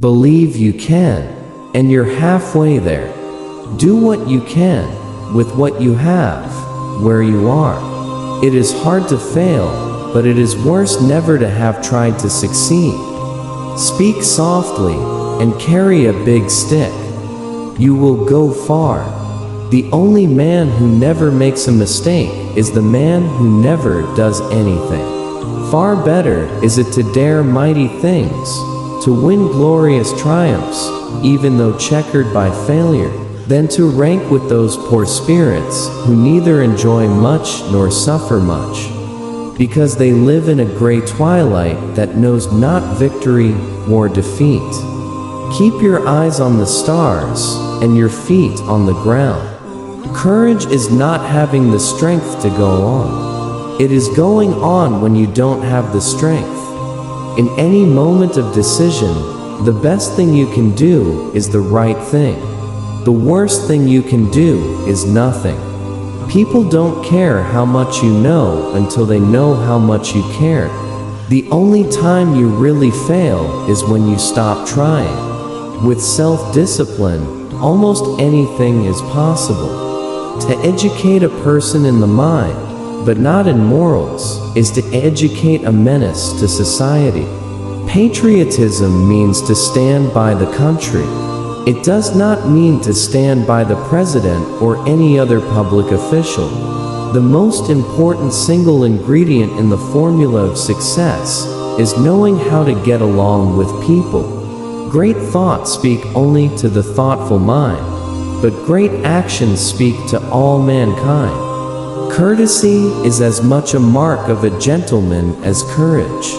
Believe you can, and you're halfway there. Do what you can, with what you have, where you are. It is hard to fail, but it is worse never to have tried to succeed. Speak softly, and carry a big stick. You will go far. The only man who never makes a mistake is the man who never does anything. Far better is it to dare mighty things, to win glorious triumphs, even though checkered by failure, than to rank with those poor spirits who neither enjoy much nor suffer much, because they live in a gray twilight that knows not victory or defeat. Keep your eyes on the stars and your feet on the ground. Courage is not having the strength to go on. It is going on when you don't have the strength. In any moment of decision, the best thing you can do is the right thing. The worst thing you can do is nothing. People don't care how much you know until they know how much you care. The only time you really fail is when you stop trying. With self-discipline, almost anything is possible. To educate a person in the mind, but not in morals, is to educate a menace to society. Patriotism means to stand by the country. It does not mean to stand by the president or any other public official. The most important single ingredient in the formula of success is knowing how to get along with people. Great thoughts speak only to the thoughtful mind, but great actions speak to all mankind. Courtesy is as much a mark of a gentleman as courage.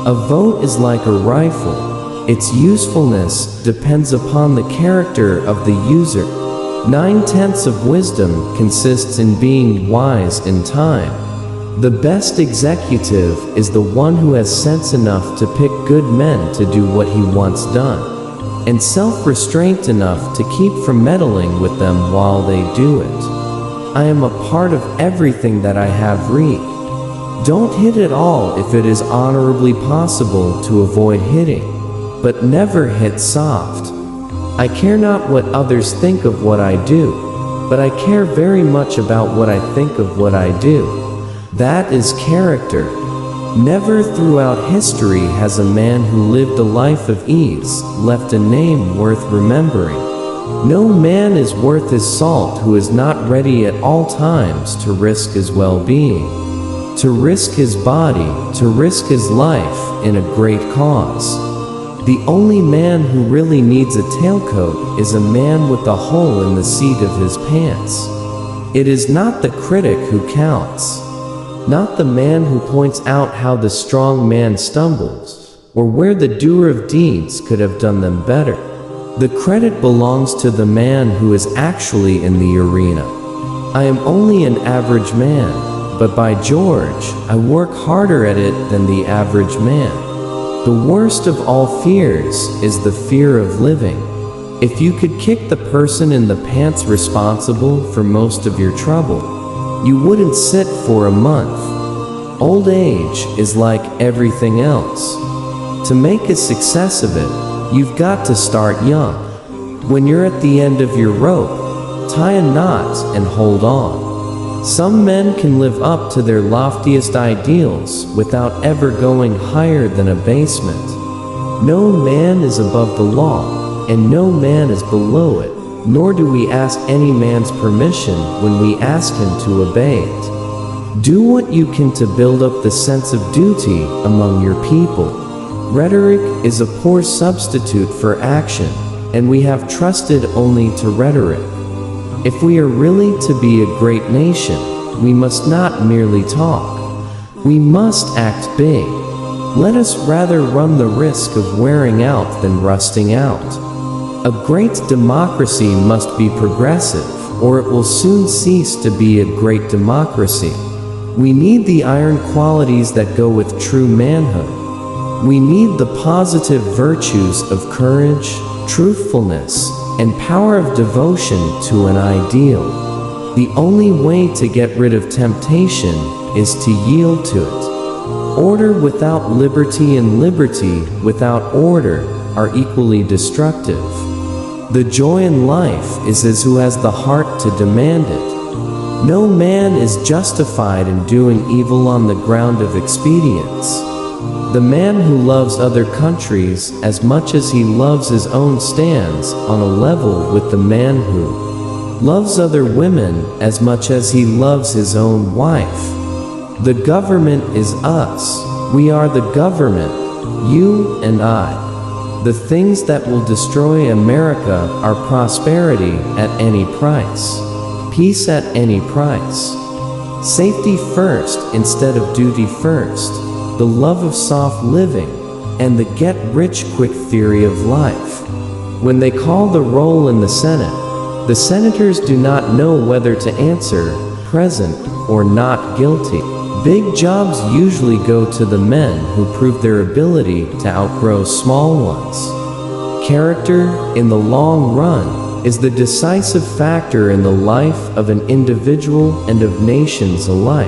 A vote is like a rifle. Its usefulness depends upon the character of the user. 9/10 of wisdom consists in being wise in time. The best executive is the one who has sense enough to pick good men to do what he wants done, and self-restraint enough to keep from meddling with them while they do it. I am a part of everything that I have read. Don't hit at all if it is honorably possible to avoid hitting, but never hit soft. I care not what others think of what I do, but I care very much about what I think of what I do. That is character. Never throughout history has a man who lived a life of ease left a name worth remembering. No man is worth his salt who is not ready at all times to risk his well-being, to risk his body, to risk his life in a great cause. The only man who really needs a tailcoat is a man with a hole in the seat of his pants. It is not the critic who counts, not the man who points out how the strong man stumbles, or where the doer of deeds could have done them better. The credit belongs to the man who is actually in the arena. I am only an average man, but by George, I work harder at it than the average man. The worst of all fears is the fear of living. If you could kick the person in the pants responsible for most of your trouble, you wouldn't sit for a month. Old age is like everything else. To make a success of it, you've got to start young. When you're at the end of your rope, tie a knot and hold on. Some men can live up to their loftiest ideals without ever going higher than a basement. No man is above the law, and no man is below it, nor do we ask any man's permission when we ask him to obey it. Do what you can to build up the sense of duty among your people. Rhetoric is a poor substitute for action, and we have trusted only to rhetoric. If we are really to be a great nation, we must not merely talk. We must act big. Let us rather run the risk of wearing out than rusting out. A great democracy must be progressive, or it will soon cease to be a great democracy. We need the iron qualities that go with true manhood. We need the positive virtues of courage, truthfulness, and power of devotion to an ideal. The only way to get rid of temptation is to yield to it. Order without liberty and liberty without order are equally destructive. The joy in life is as who has the heart to demand it. No man is justified in doing evil on the ground of expedience. The man who loves other countries as much as he loves his own stands on a level with the man who loves other women as much as he loves his own wife. The government is us. We are the government, you and I. The things that will destroy America are prosperity at any price, peace at any price, safety first instead of duty first, the love of soft living, and the get-rich-quick theory of life. When they call the roll in the senators do not know whether to answer present or not guilty. Big jobs usually go to the men who prove their ability to outgrow small ones. Character, in the long run, is the decisive factor in the life of an individual and of nations alike.